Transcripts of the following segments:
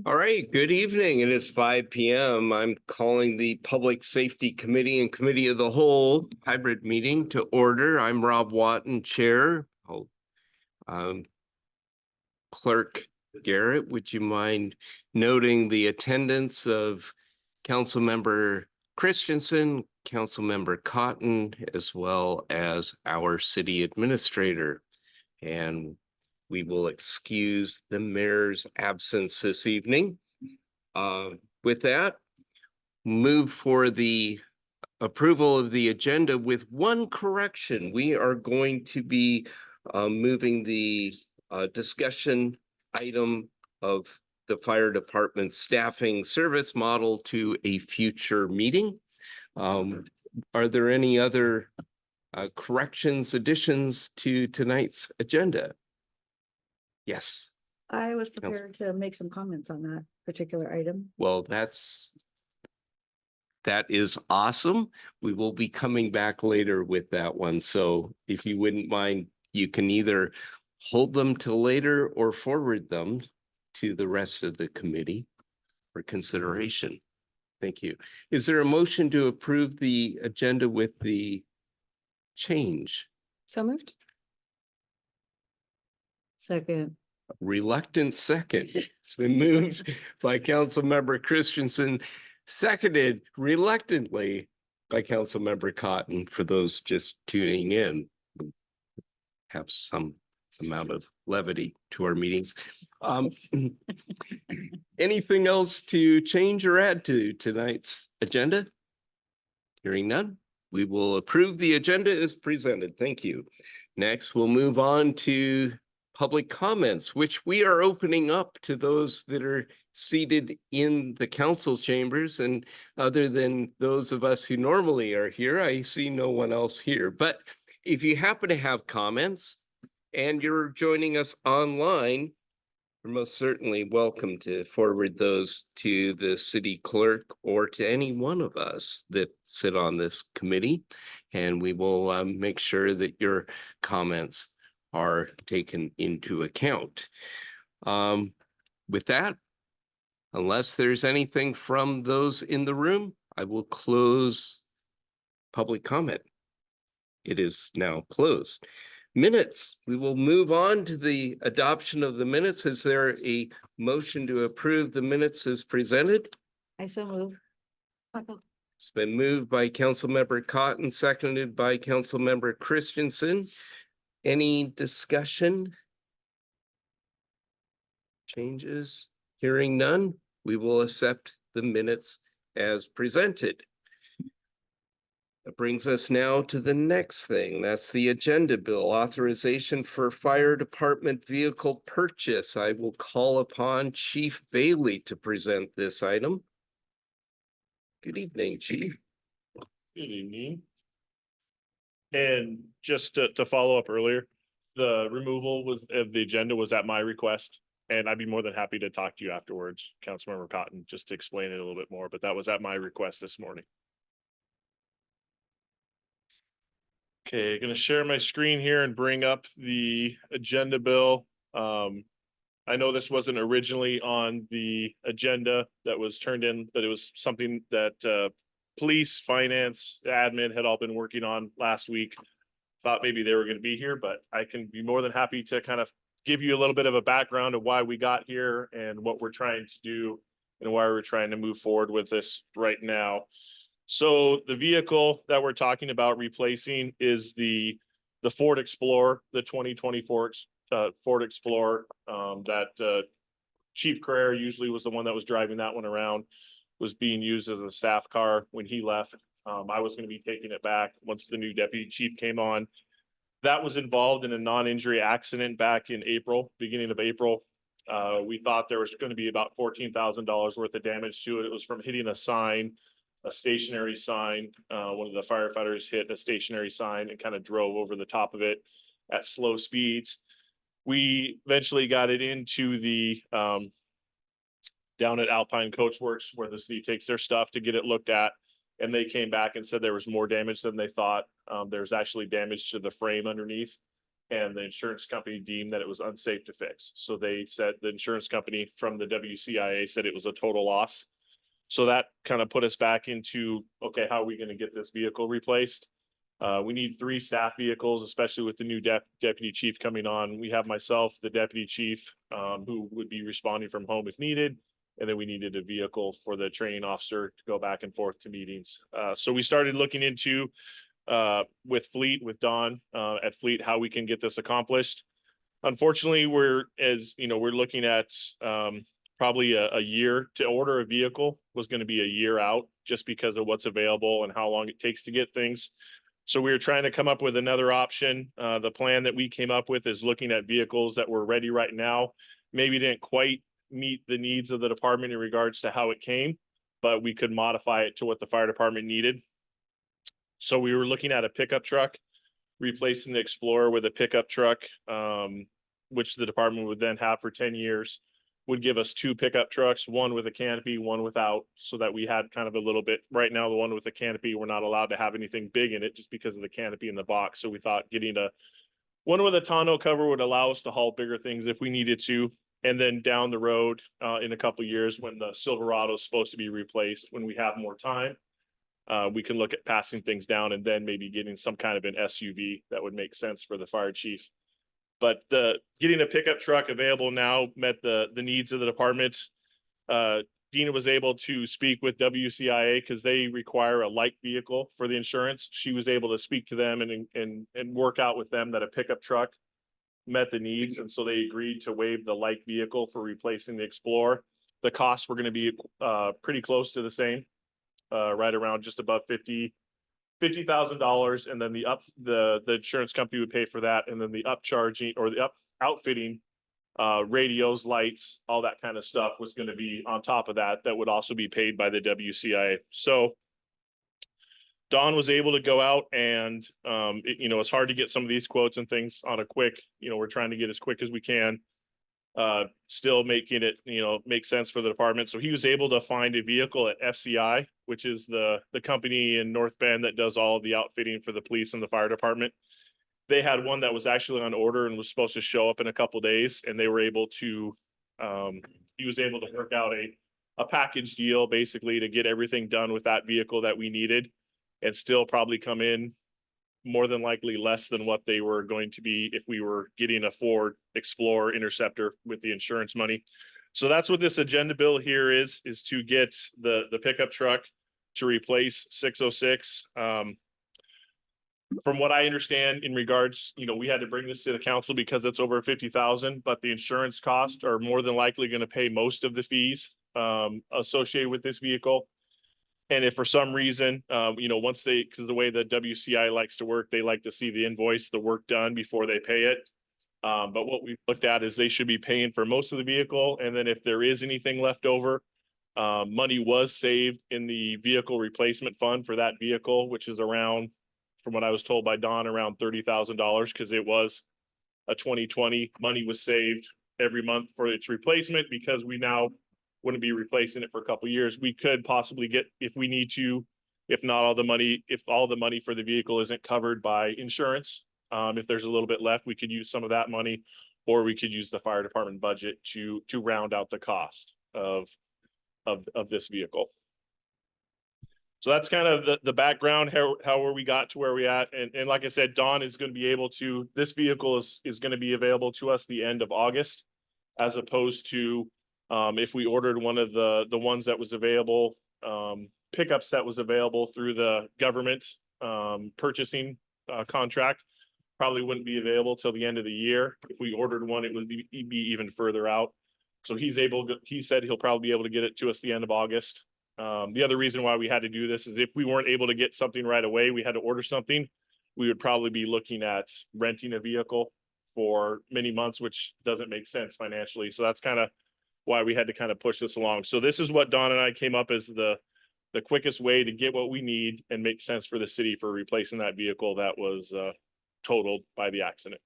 All right, good evening. It is 5 p.m. I'm calling the Public Safety Committee and Committee of the Whole hybrid meeting to order. I'm Rob Watton, Chair. Clerk Garrett, would you mind noting the attendance of Councilmember Christensen, Councilmember Cotton, as well as our City Administrator? And we will excuse the mayor's absence this evening. With that, move for the approval of the agenda with one correction. We are going to be moving the discussion item of the fire department staffing service model to a future meeting. Are there any other corrections, additions to tonight's agenda? Yes. I was prepared to make some comments on that particular item. Well, that is awesome. We will be coming back later with that one. So if you wouldn't mind, you can either hold them till later or forward them to the rest of the committee for consideration. Thank you. Is there a motion to approve the agenda with the change? So moved. Second. Reluctant second. It's been moved by Councilmember Christensen, seconded reluctantly by Councilmember Cotton. For those just tuning in, have some amount of levity to our meetings. Anything else to change or add to tonight's agenda? Hearing none, we will approve the agenda as presented. Thank you. Next, we'll move on to public comments, which we are opening up to those that are seated in the council chambers. And other than those of us who normally are here, I see no one else here. But if you happen to have comments and you're joining us online, you're most certainly welcome to forward those to the city clerk or to any one of us that sit on this committee. And we will make sure that your comments are taken into account. With that, unless there's anything from those in the room, I will close public comment. It is now closed. Minutes, we will move on to the adoption of the minutes. Is there a motion to approve the minutes as presented? I so move. It's been moved by Councilmember Cotton, seconded by Councilmember Christensen. Any discussion? Changes? Hearing none, we will accept the minutes as presented. That brings us now to the next thing. That's the agenda bill, authorization for fire department vehicle purchase. I will call upon Chief Bailey to present this item. Good evening, Chief. Good evening. And just to follow up earlier, the removal of the agenda was at my request, and I'd be more than happy to talk to you afterwards, Councilmember Cotton, just to explain it a little bit more, but that was at my request this morning. Okay, going to share my screen here and bring up the agenda bill. I know this wasn't originally on the agenda that was turned in, but it was something that police, finance, admin had all been working on last week. Thought maybe they were going to be here, but I can be more than happy to kind of give you a little bit of a background of why we got here and what we're trying to do and why we're trying to move forward with this right now. So the vehicle that we're talking about replacing is the Ford Explorer, the 2024 Ford Explorer that Chief Carrera usually was the one that was driving that one around, was being used as a staff car when he left. I was going to be taking it back once the new deputy chief came on. That was involved in a non-injury accident back in April, beginning of April. We thought there was going to be about $14,000 worth of damage to it. It was from hitting a sign, a stationary sign. One of the firefighters hit a stationary sign and kind of drove over the top of it at slow speeds. We eventually got it into the down at Alpine Coachworks, where the city takes their stuff to get it looked at. And they came back and said there was more damage than they thought. There's actually damage to the frame underneath. and the insurance company deemed that it was unsafe to fix. So they said, the insurance company from the WCIA said it was a total loss. So that kind of put us back into, okay, how are we going to get this vehicle replaced? We need 3 staff vehicles, especially with the new deputy chief coming on. We have myself, the deputy chief, who would be responding from home if needed. And then we needed a vehicle for the training officer to go back and forth to meetings. So we started looking into, with Fleet, with Don, at Fleet, how we can get this accomplished. Unfortunately, we're looking at, probably a year to order a vehicle was going to be a year out just because of what's available and how long it takes to get things. So we were trying to come up with another option. The plan that we came up with is looking at vehicles that were ready right now. Maybe didn't quite meet the needs of the department in regards to how it came, but we could modify it to what the fire department needed. So we were looking at a pickup truck, replacing the Explorer with a pickup truck, which the department would then have for 10 years. Would give us 2 pickup trucks, one with a canopy, one without, so that we had kind of a little bit. Right now, the one with the canopy, we're not allowed to have anything big in it just because of the canopy in the box. So we thought getting one with a tonneau cover would allow us to haul bigger things if we needed to. And then down the road, in a couple of years, when the Silverado is supposed to be replaced, when we have more time, we can look at passing things down and then maybe getting some kind of an SUV that would make sense for the fire chief. But getting a pickup truck available now met the needs of the department. Dina was able to speak with WCIA because they require a light vehicle for the insurance. She was able to speak to them and work out with them that a pickup truck met the needs. And so they agreed to waive the light vehicle for replacing the Explorer. The costs were going to be pretty close to the same, right around just above $50,000, and then the insurance company would pay for that, and then the upcharging or the outfitting, radios, lights, all that kind of stuff was going to be on top of that. That would also be paid by the WCIA. So Don was able to go out and, it's hard to get some of these quotes and things on a quick, we're trying to get as quick as we can, still making it, make sense for the department. So he was able to find a vehicle at FCI, which is the company in North Bend that does all of the outfitting for the police and the fire department. They had one that was actually on order and was supposed to show up in a couple days, and they were able to, he was able to work out a package deal basically to get everything done with that vehicle that we needed, and still probably come in more than likely less than what they were going to be if we were getting a Ford Explorer Interceptor with the insurance money. So that's what this agenda bill here is to get the pickup truck to replace 606. From what I understand in regards, we had to bring this to the council because it's over 50,000, but the insurance costs are more than likely going to pay most of the fees associated with this vehicle. And if for some reason, because the way the WCI likes to work, they like to see the invoice, the work done before they pay it. But what we've looked at is they should be paying for most of the vehicle. And then if there is anything left over, money was saved in the vehicle replacement fund for that vehicle, which is around, from what I was told by Don, around $30,000, because it was a 2020. Money was saved every month for its replacement because we now wouldn't be replacing it for a couple of years. We could possibly get, if we need to, if all the money for the vehicle isn't covered by insurance, if there's a little bit left, we could use some of that money, or we could use the fire department budget to round out the cost of this vehicle. So that's kind of the background, how we got to where we at. And like I said, Don is going to be able to, this vehicle is going to be available to us the end of August, as opposed to if we ordered one of the ones that was available, pickups that was available through the government purchasing contract, probably wouldn't be available till the end of the year. If we ordered one, it would be even further out. So he said he'll probably be able to get it to us the end of August. The other reason why we had to do this is if we weren't able to get something right away, we had to order something, we would probably be looking at renting a vehicle for many months, which doesn't make sense financially. So that's kind of why we had to kind of push this along. So this is what Don and I came up as the quickest way to get what we need and make sense for the city for replacing that vehicle that was totaled by the accident.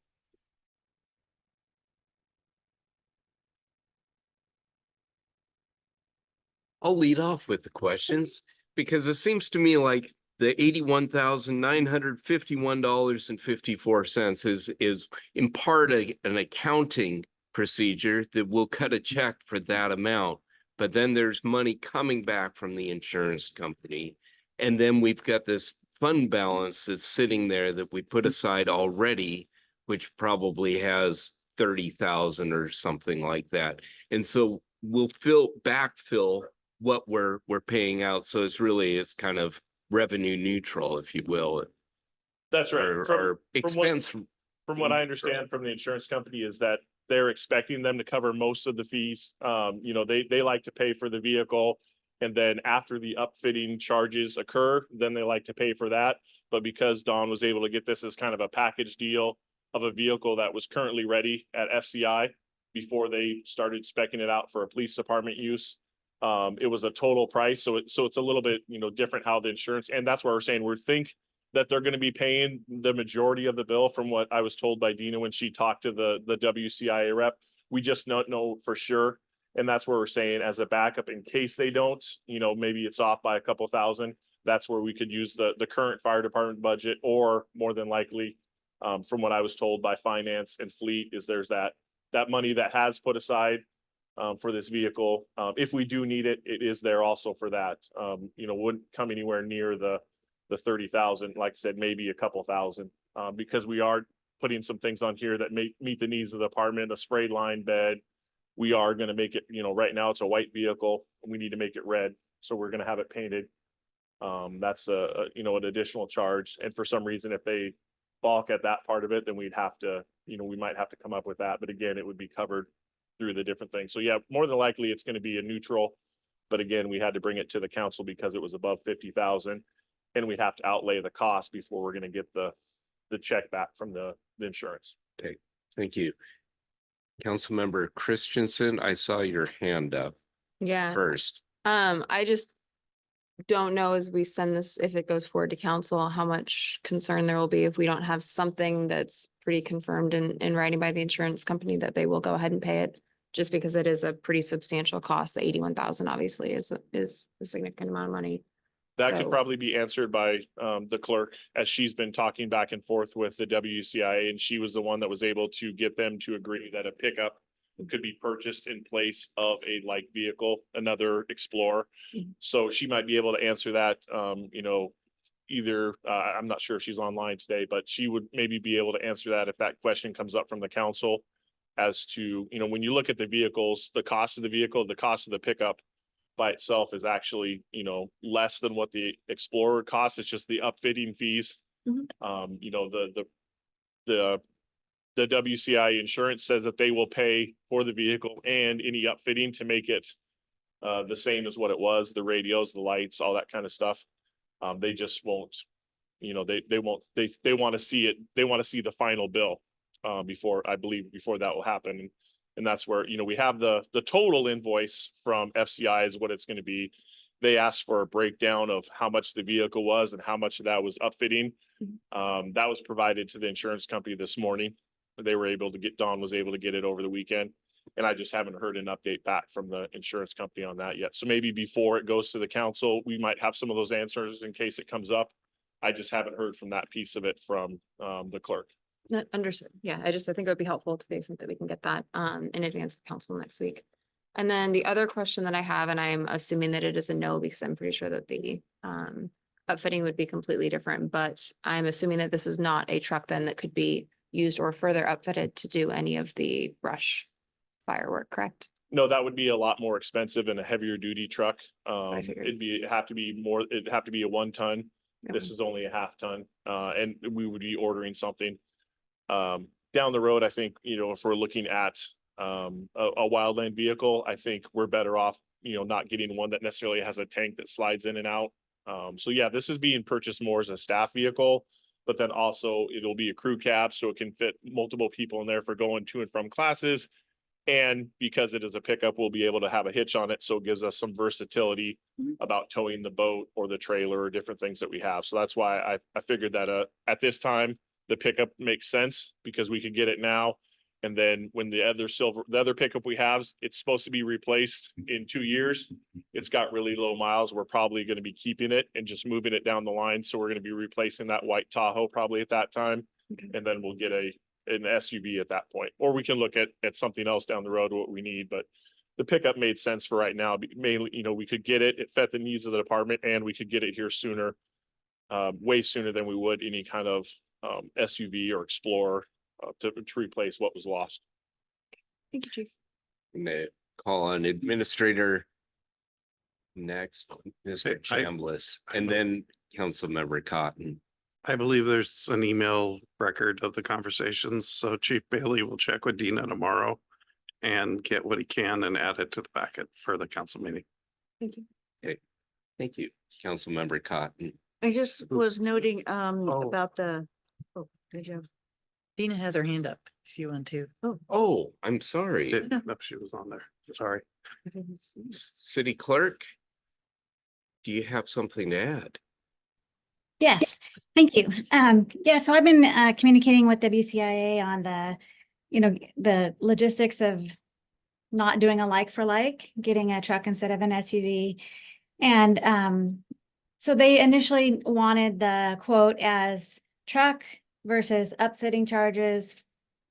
I'll lead off with the questions because it seems to me like the $81,951.54 is in part an accounting procedure that will cut a check for that amount. But then there's money coming back from the insurance company. And then we've got this fund balance that's sitting there that we put aside already, which probably has 30,000 or something like that. And so we'll backfill what we're paying out. So it's kind of revenue neutral, if you will. That's right. Or expense. From what I understand from the insurance company is that they're expecting them to cover most of the fees. You know, they like to pay for the vehicle. And then after the upfitting charges occur, then they like to pay for that. But because Dawn was able to get this as kind of a package deal of a vehicle that was currently ready at FCI before they started speccing it out for a police department use, it was a total price. So it's a little bit, you know, different how the insurance, and that's why we're saying we think that they're going to be paying the majority of the bill from what I was told by Dina when she talked to the WCIA rep. We just don't know for sure. And that's where we're saying as a backup in case they don't, you know, maybe it's off by a couple thousand. That's where we could use the current fire department budget, or more than likely, from what I was told by finance and fleet, is there's that money that has put aside for this vehicle. If we do need it, it is there also for that. You know, wouldn't come anywhere near the 30,000, like I said, maybe a couple thousand, because we are putting some things on here that meet the needs of the department, a sprayed line bed. We are going to make it, you know, right now it's a white vehicle and we need to make it red. So we're going to have it painted. That's you know, an additional charge. And for some reason, if they balk at that part of it, then we'd have to, you know, we might have to come up with that. But again, it would be covered through the different things. So yeah, more than likely it's going to be a neutral. But again, we had to bring it to the council because it was above 50,000. And we have to outlay the cost before we're going to get the check back from the insurance. Okay, thank you. Councilmember Christensen, I saw your hand up Yeah, first. I just don't know as we send this, if it goes forward to council, how much concern there will be if we don't have something that's pretty confirmed in writing by the insurance company that they will go ahead and pay it. Just because it is a pretty substantial cost. The 81,000 obviously is a significant amount of money. That could So- probably be answered by the clerk, as she's been talking back and forth with the WCIA, and she was the one that was able to get them to agree that a pickup could be purchased in place of a like vehicle, another Explorer. Mhm. So she might be able to answer that, you know, either, I'm not sure if she's online today, but she would maybe be able to answer that if that question comes up from the council as to, you know, when you look at the vehicles, the cost of the vehicle, the cost of the pickup by itself is actually, you know, less than what the Explorer costs. It's just the upfitting fees. Mhm. You know, the WCI insurance says that they will pay for the vehicle and any upfitting to make it the same as what it was, the radios, the lights, all that kind of stuff. They just won't, you know, they won't, they want to see it. They want to see the final bill before that will happen. And that's where, you know, we have the total invoice from FCI is what it's going to be. They asked for a breakdown of how much the vehicle was and how much of that was upfitting. That was provided to the insurance company this morning. They were able to Dawn was able to get it over the weekend. And I just haven't heard an update back from the insurance company on that yet. So maybe before it goes to the council, we might have some of those answers in case it comes up. I just haven't heard from that piece of it from the clerk. Not understood. Yeah, I think it would be helpful to the extent that we can get that in advance of council next week. And then the other question that I have, and I'm assuming that it is a no, because I'm pretty sure that the upfitting would be completely different, but I'm assuming that this is not a truck then that could be used or further upfitted to do any of the brush firework, correct? No, that would be a lot more expensive and a heavier duty truck. what I figured. It'd have to be a 1 ton. This is only a 1/2 ton. And we would be ordering something down the road. I think, you know, if we're looking at a wildland vehicle, I think we're better off, you know, not getting one that necessarily has a tank that slides in and out. So yeah, this is being purchased more as a staff vehicle, but then also it'll be a crew cab, so it can fit multiple people in there for going to and from classes. And because it is a pickup, we'll be able to have a hitch on it. So it gives us some versatility Mhm. about towing the boat or the trailer or different things that we have. So that's why I figured that at this time, the pickup makes sense because we could get it now. And then when the other pickup we have, it's supposed to be replaced in 2 years. It's got really low miles. We're probably going to be keeping it and just moving it down the line. So we're going to be replacing that white Tahoe probably at that time. Okay. And then we'll get an SUV at that point, or we can look at something else down the road, what we need, but the pickup made sense for right now. Mainly, we could get it, it fit the needs of the department, and we could get it here sooner, way sooner than we would any kind of SUV or Explorer to replace what was lost. Thank you, Chief. I'm gonna call on Administrator next, Mr. Chambliss, and then Councilmember Cotton. I believe there's an email record of the conversations, so Chief Bailey will check with Dina tomorrow and get what he can and add it to the packet for the council meeting. Thank you. Thank you, Councilmember Cotton. I just was noting, Oh. about the, oh, good job. Dina has her hand up if you want to. Oh, I'm sorry. No, she was on there. Sorry. I didn't see it. City Clerk, do you have something to add? Yes, thank you. Yeah, so I've been communicating with WCIA on the logistics of not doing a like for like, getting a truck instead of an SUV. And so they initially wanted the quote as truck versus upfitting charges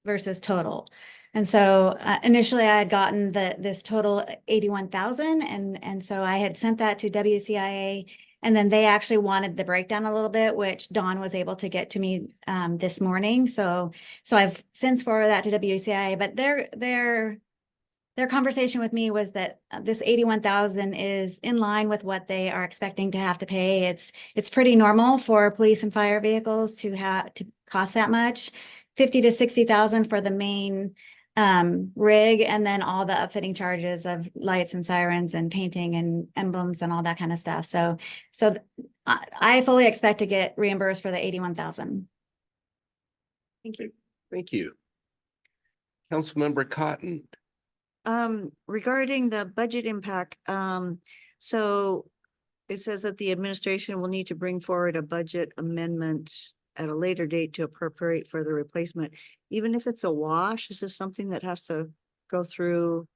versus total. And so initially I had gotten this total 81,000, and so I had sent that to WCIA. And then they actually wanted the breakdown a little bit, which Dawn was able to get to me this morning. So I've since forwarded that to WCIA, but their conversation with me was that this 81,000 is in line with what they are expecting to have to pay. It's pretty normal for police and fire vehicles to cost that much, 50 to 60,000 for the main rig, and then all the upfitting charges of lights and sirens and painting and emblems and all that kind of stuff. So I fully expect to get reimbursed for the 81,000. Thank you. Thank you. Councilmember Cotton. Regarding the budget impact, so it says that the administration will need to bring forward a budget amendment at a later date to appropriate for the replacement. Even if it's a wash, is this something that has to go through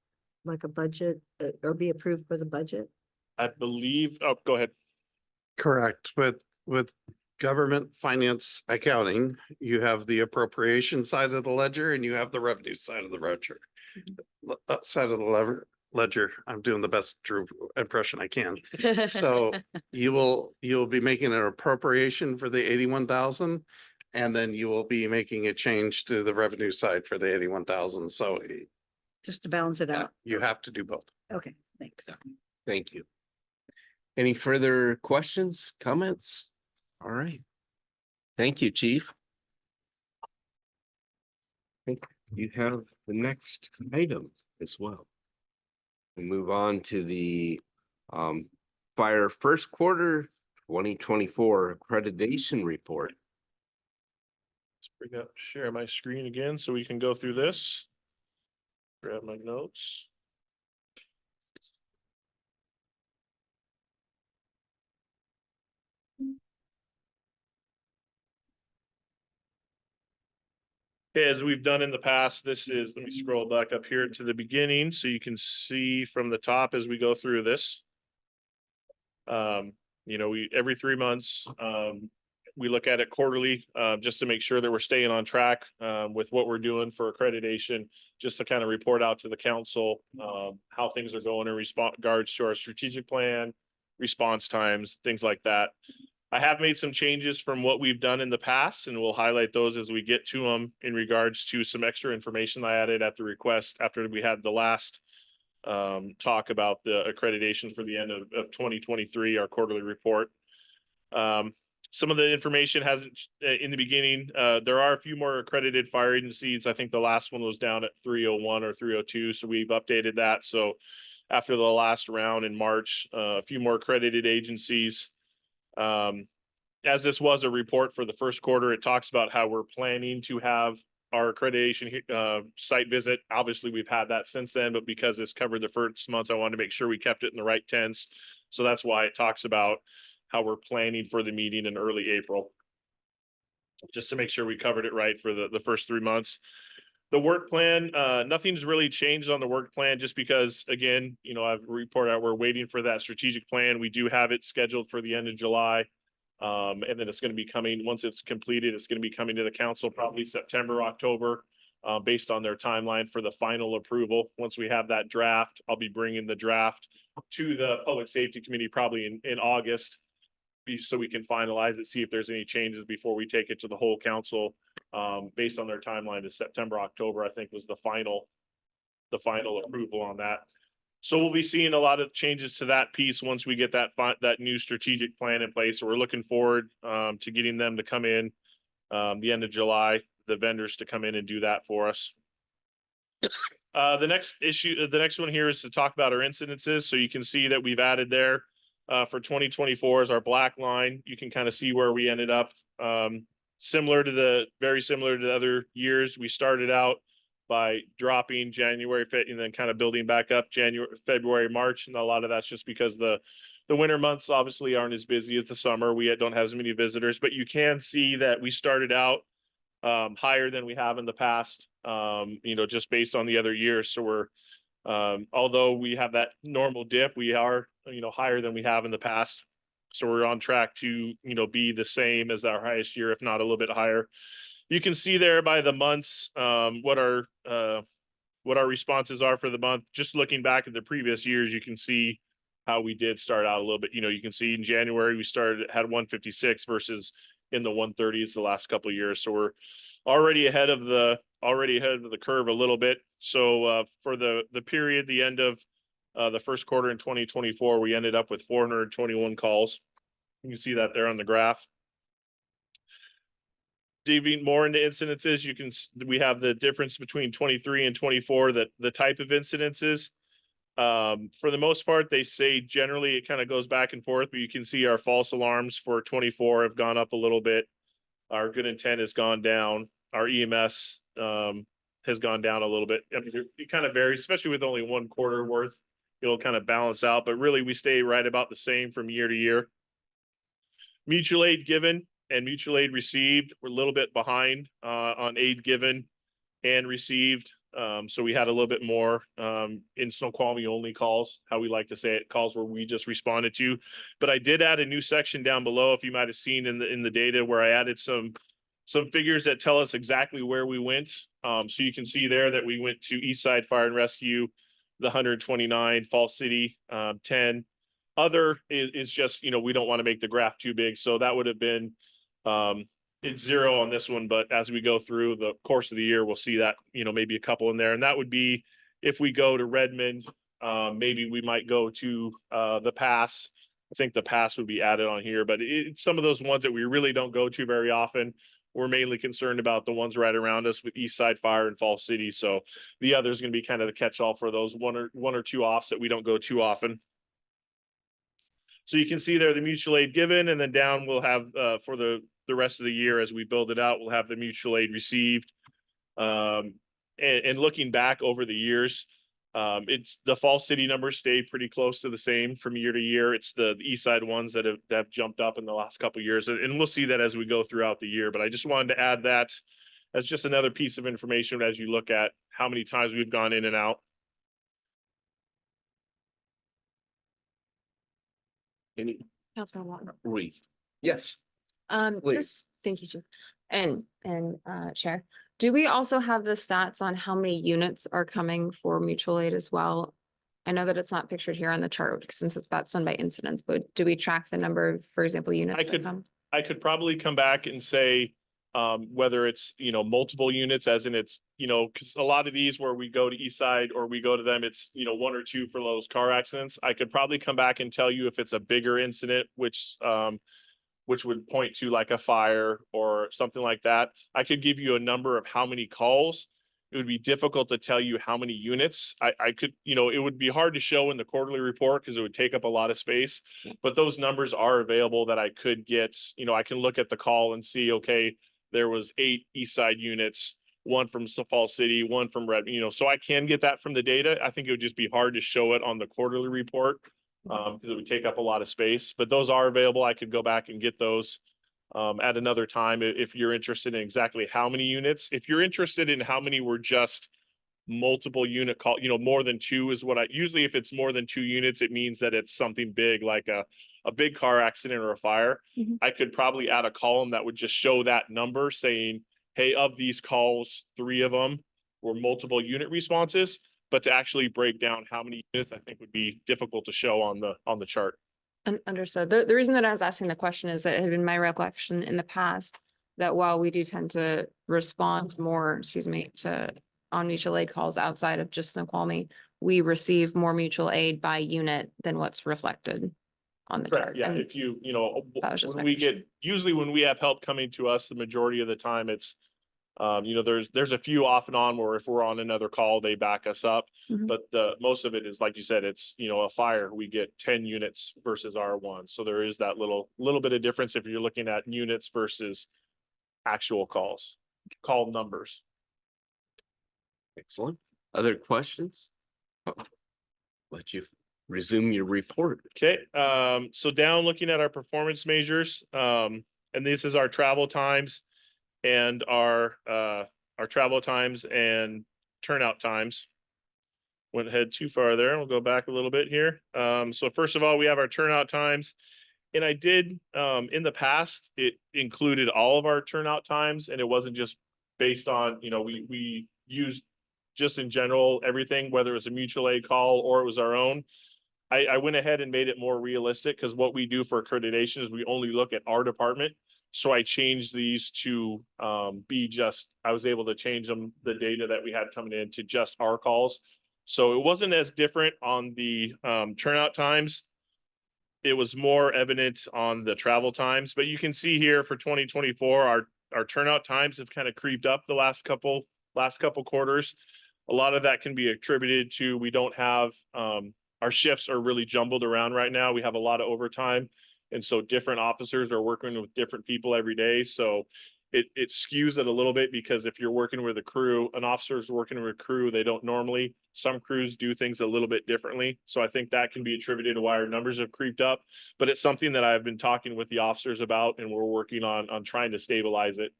like a budget or be approved for the budget? I believe, oh, go ahead. Correct. With government finance accounting, you have the appropriation side of the ledger and you have the revenue side of the ledger. Side of the ledger, I'm doing the best Drew impression I can. So you'll be making an appropriation for the 81,000, and then you will be making a change to the revenue side for the 81,000. So Just to balance it out. you have to do both. Okay, thanks. Thank you. Any further questions, comments? All right. Thank you, Chief. I think you have the next item as well. We move on to the fire first quarter 2024 accreditation report. Let's bring up, share my screen again so we can go through this. Grab my notes. Okay, as we've done in the past, this is, let me scroll back up here to the beginning so you can see from the top as we go through this. Every 3 months, we look at it quarterly, just to make sure that we're staying on track with what we're doing for accreditation, just to kind of report out to the council how things are going in regards to our strategic plan, response times, things like that. I have made some changes from what we've done in the past, and we'll highlight those as we get to them in regards to some extra information I added at the request after we had the last talk about the accreditation for the end of 2023, our quarterly report. Some of the information hasn't in the beginning. There are a few more accredited fire agencies. I think the last one was down at 301 or 302. So we've updated that. So after the last round in March, a few more accredited agencies. As this was a report for the first quarter, it talks about how we're planning to have our accreditation site visit. Obviously, we've had that since then, but because this covered the first months, I wanted to make sure we kept it in the right tense. So that's why it talks about how we're planning for the meeting in early April, just to make sure we covered it right for the first 3 months. The work plan, nothing's really changed on the work plan just because, again, I've reported out, we're waiting for that strategic plan. We do have it scheduled for the end of July. And then it's going to be coming, once it's completed, it's going to be coming to the council probably September, October, based on their timeline for the final approval. Once we have that draft, I'll be bringing the draft to the Public Safety Committee probably in August, so we can finalize it, see if there's any changes before we take it to the whole council. Based on their timeline to September, October, I think was the final approval on that. So we'll be seeing a lot of changes to that piece once we get that new strategic plan in place. So we're looking forward to getting them to come in the end of July, the vendors to come in and do that for us. The next one here is to talk about our incidences. So you can see that we've added there for 2024 is our black line. You can kind of see where we ended up. Very similar to the other years. We started out by dropping January, and then kind of building back up January, February, March. And a lot of that's just because the winter months obviously aren't as busy as the summer. We don't have as many visitors, but you can see that we started out higher than we have in the past, just based on the other years. So we're, although we have that normal dip, we are, higher than we have in the past. So we're on track to, be the same as our highest year, if not a little bit higher. You can see there by the months, what our responses are for the month. Just looking back at the previous years, you can see how we did start out a little bit. You can see in January, we had 156 versus in the 130s the last couple of years. So we're already ahead of the curve a little bit. So for the period, the end of the first quarter in 2024, we ended up with 421 calls. You can see that there on the graph. Diving more into incidences, we have the difference between 23 and 24, that the type of incidences. For the most part, they say generally it kind of goes back and forth, but you can see our false alarms for 24 have gone up a little bit. Our good intent has gone down. Our EMS has gone down a little bit. I mean, it kind of varies, especially with only one quarter worth. It'll kind of balance out, but really we stay right about the same from year to year. Mutual aid given and mutual aid received, we're a little bit behind on aid given and received. So we had a little bit more in Snoqualmie only calls, how we like to say it, calls where we just responded to. But I did add a new section down below, if you might have seen in the data, where I added some figures that tell us exactly where we went. So you can see there that we went to Eastside Fire and Rescue, the 129, Fall City, 10. Other is just, we don't want to make the graph too big. So that would have been it's 0 on this one, but as we go through the course of the year, we'll see that, maybe a couple in there. And that would be if we go to Redmond, maybe we might go to the Pass. I think the Pass would be added on here, but it's some of those ones that we really don't go to very often. We're mainly concerned about the ones right around us with Eastside Fire and Fall City. So the other is going to be kind of the catch-all for those one or two offs that we don't go too often. So you can see there the mutual aid given, and then down we'll have for the rest of the year as we build it out, we'll have the mutual aid received. And looking back over the years, it's the Fall City numbers stay pretty close to the same from year to year. It's the East Side ones that have jumped up in the last couple of years, and we'll see that as we go throughout the year. But I just wanted to add that as just another piece of information as you look at how many times we've gone in and out. Any Councilman Watt. Reeve? Yes. Please. Thank you, Chief. And Chair, do we also have the stats on how many units are coming for mutual aid as well? I know that it's not pictured here on the chart since that's done by incidents, but do we track the number of, for example, units that come? I could probably come back and say whether it's, multiple units, as in it's, because a lot of these where we go to Eastside or we go to them, it's, 1 or 2 for those car accidents. I could probably come back and tell you if it's a bigger incident, which would point to like a fire or something like that. I could give you a number of how many calls. It would be difficult to tell you how many units. I could, it would be hard to show in the quarterly report because it would take up a lot of space, but those numbers are available that I could get. I can look at the call and see, okay, there was 8 Eastside units, 1 from Fall City, 1 from Redmond, so I can get that from the data. I think it would just be hard to show it on the quarterly report because it would take up a lot of space, but those are available. I could go back and get those. at another time if you're interested in exactly how many units. If you're interested in how many were just multiple unit call, more than two is what usually if it's more than 2 units, it means that it's something big like a big car accident or a fire. Mhm. I could probably add a column that would just show that number saying, hey, of these calls, 3 of them were multiple unit responses, but to actually break down how many units I think would be difficult to show on the chart. Understood. The reason that I was asking the question is that it had been my recollection in the past that while we do tend to respond more, to on mutual aid calls outside of just Snoqualmie, we receive more mutual aid by unit than what's reflected on the chart. Correct, yeah, And if you, that was just when my we get, question. usually when we have help coming to us, the majority of the time it's, there's a few off and on where if we're on another call, they back us up. Mhm. But most of it is, like you said, it's, a fire, we get 10 units versus our 1. So there is that little bit of difference if you're looking at units versus actual call numbers. Excellent. Other questions? Oh, let you resume your report. Okay, so down looking at our performance measures, and this is our travel times and our travel times and turnout times. Went ahead too far there. We'll go back a little bit here. So first of all, we have our turnout times. And I did, in the past, it included all of our turnout times, and it wasn't just based on, we used just in general, everything, whether it was a mutual aid call or it was our own. I went ahead and made it more realistic because what we do for accreditation is we only look at our department. So I changed these to be just, I was able to change them, the data that we had coming in to just our calls. So it wasn't as different on the turnout times. It was more evident on the travel times, but you can see here for 2024, our turnout times have kind of creeped up the last couple quarters. A lot of that can be attributed to, we don't have, our shifts are really jumbled around right now. We have a lot of overtime. And so different officers are working with different people every day. So it skews it a little bit because if you're working with a crew, an officer is working with a crew, they don't normally, some crews do things a little bit differently. So I think that can be attributed to why our numbers have creeped up, but it's something that I've been talking with the officers about and we're working on trying to stabilize it.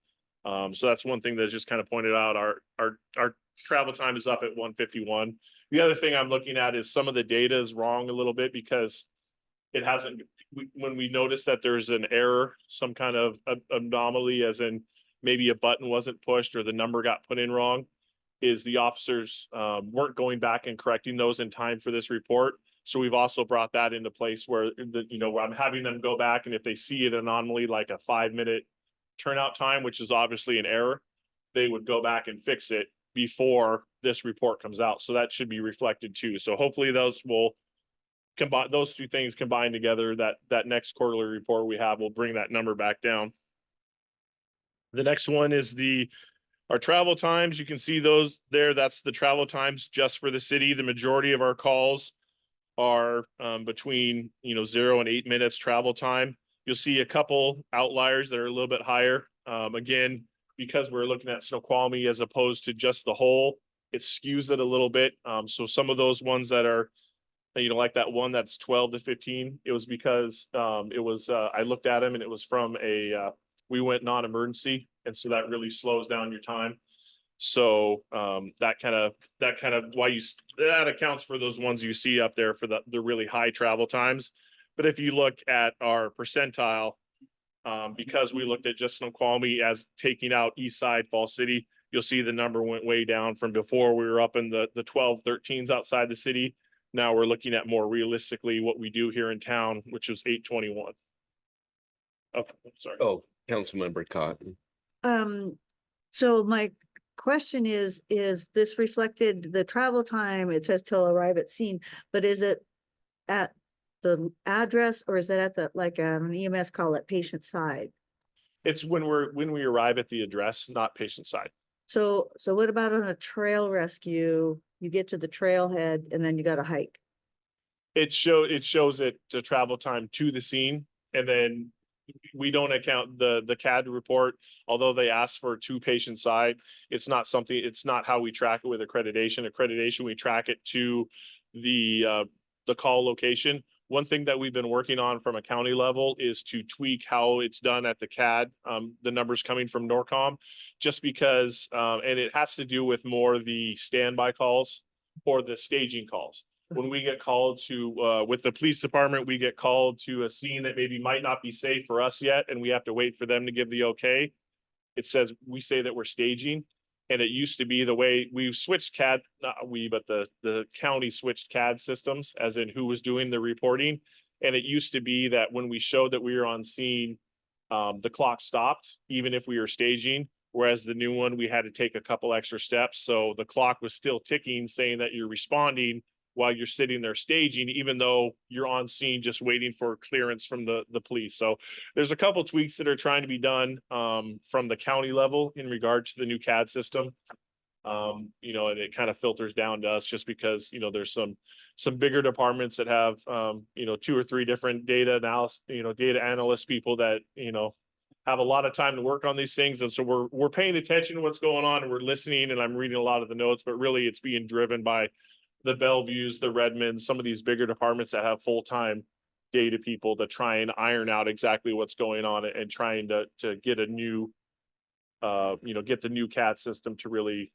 So that's one thing that's just kind of pointed out. Our travel time is up at 151. The other thing I'm looking at is some of the data is wrong a little bit because it hasn't, when we notice that there's an error, some kind of anomaly, as in maybe a button wasn't pushed or the number got put in wrong, is the officers weren't going back and correcting those in time for this report. So we've also brought that into place where I'm having them go back, and if they see an anomaly like a 5-minute turnout time, which is obviously an error, they would go back and fix it before this report comes out. So that should be reflected too. So hopefully those will combine, those 2 things combined together, that next quarterly report we have will bring that number back down. The next one is our travel times. You can see those there. That's the travel times just for the city. The majority of our calls are between 0 and 8 minutes travel time. You'll see a couple outliers that are a little bit higher. Again, because we're looking at Snoqualmie as opposed to just the whole, it skews it a little bit. So some of those ones that are, like that one that's 12 to 15, it was because I looked at them and it was from we went non-emergency. And so that really slows down your time. So that kind of that accounts for those ones you see up there for the really high travel times. But if you look at our percentile, because we looked at just Snoqualmie as taking out East Side, Fall City, you'll see the number went way down from before. We were up in the 12, 13s outside the city. Now we're looking at more realistically what we do here in town, which is 821. Oh, sorry. Oh, Councilmember Cotton. So my question is this reflected the travel time? It says till arrive at scene, but is it at the address or is that at the, like an EMS call at patient side? It's when we arrive at the address, not patient side. So what about on a trail rescue? You get to the trailhead and then you got to hike. It shows it the travel time to the scene, and then we don't account the CAD report, although they ask for 2 patient side. It's not how we track it with accreditation. We track it to the call location. One thing that we've been working on from a county level is to tweak how it's done at the CAD, the numbers coming from Norcom, just because, and it has to do with more the standby calls or the staging calls. When we get called to, with the police department, we get called to a scene that maybe might not be safe for us yet, and we have to wait for them to give the okay. It says, we say that we're staging. And it used to be the way we switched CAD, not we, but the county switched CAD systems, as in who was doing the reporting. And it used to be that when we showed that we were on scene, the clock stopped, even if we were staging. Whereas the new one, we had to take a couple extra steps. So the clock was still ticking, saying that you're responding while you're sitting there staging, even though you're on scene just waiting for clearance from the police. So there's a couple tweaks that are trying to be done from the county level in regard to the new CAD system. You know, and it kind of filters down to us just because, you know, there's some bigger departments that have, you know, 2 or 3 different data analysis, you know, data analyst people that, you know, have a lot of time to work on these things. And so we're paying attention to what's going on, and we're listening, and I'm reading a lot of the notes, but really it's being driven by the Bellevues, the Redmonds, some of these bigger departments that have full-time data people to try and iron out exactly what's going on and trying to get a new, you know, get the new CAD system to really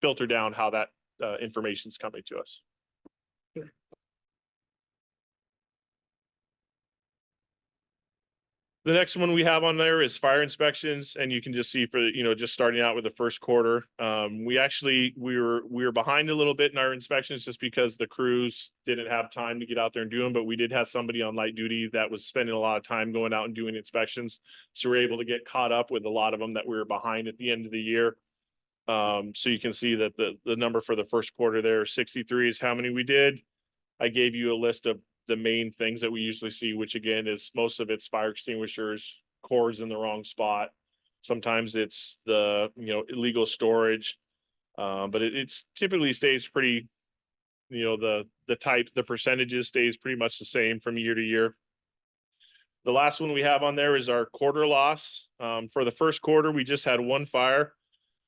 filter down how that information is coming to us. The next one we have on there is fire inspections, and you can just see for, you know, just starting out with the first quarter. We were behind a little bit in our inspections just because the crews didn't have time to get out there and do them, but we did have somebody on light duty that was spending a lot of time going out and doing inspections. So we're able to get caught up with a lot of them that we were behind at the end of the year. So you can see that the number for the first quarter there, 63, is how many we did. I gave you a list of the main things that we usually see, which again is most of it's fire extinguishers, cords in the wrong spot. Sometimes it's the, you know, illegal storage, but it's typically stays pretty, you know, the percentages stays pretty much the same from year to year. The last one we have on there is our quarter loss. For the first quarter, we just had 1 fire.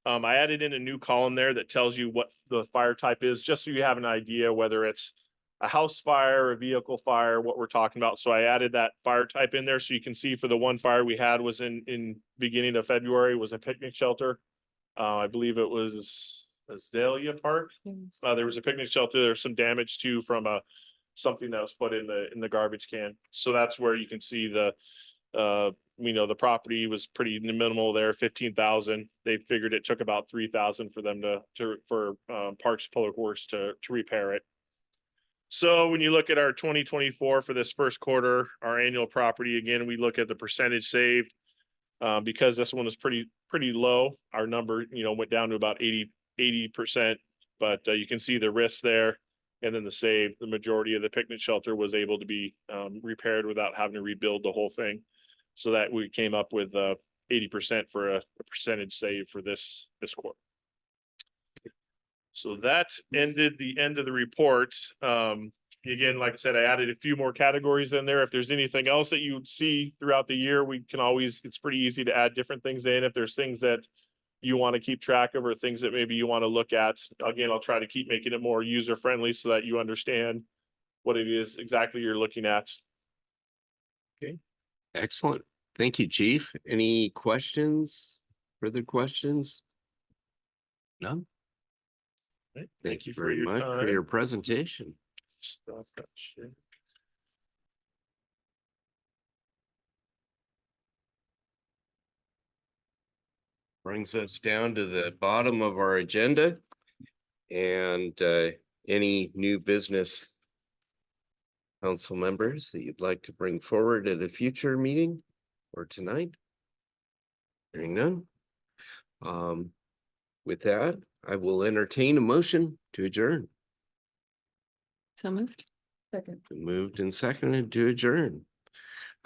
I added in a new column there that tells you what the fire type is, just so you have an idea whether it's a house fire, a vehicle fire, what we're talking about. So I added that fire type in there so you can see for the 1 fire we had was in beginning of February, was a picnic shelter. I believe it was Azalea Park. There was a picnic shelter. There's some damage too from something that was put in the garbage can. So that's where you can see the you know, the property was pretty minimal there, 15,000. They figured it took about 3,000 for them for Parks Public Works to repair it. So when you look at our 2024 for this first quarter, our annual property, again, we look at the percentage saved. Because this one was pretty low, our number, you know, went down to about 80%, but you can see the risk there. And then the save, the majority of the picnic shelter was able to be repaired without having to rebuild the whole thing. So that we came up with 80% for a percentage save for this quarter. So that ended the end of the report. Again, like I said, I added a few more categories in there. If there's anything else that you see throughout the year, we can always, it's pretty easy to add different things in. If there's things that you want to keep track of or things that maybe you want to look at, again, I'll try to keep making it more user friendly so that you understand what it is exactly you're looking at. Okay, excellent. Thank you, Chief. Any questions, further questions? None? Right. Thank you very much for your presentation. Stop that shit. Brings us down to the bottom of our agenda. And any new business council members that you'd like to bring forward at a future meeting or tonight? Hearing none. With that, I will entertain a motion to adjourn. So moved. Second. Moved and seconded to adjourn.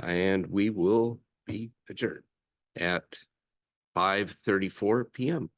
And we will be adjourned at 5:34 p.m.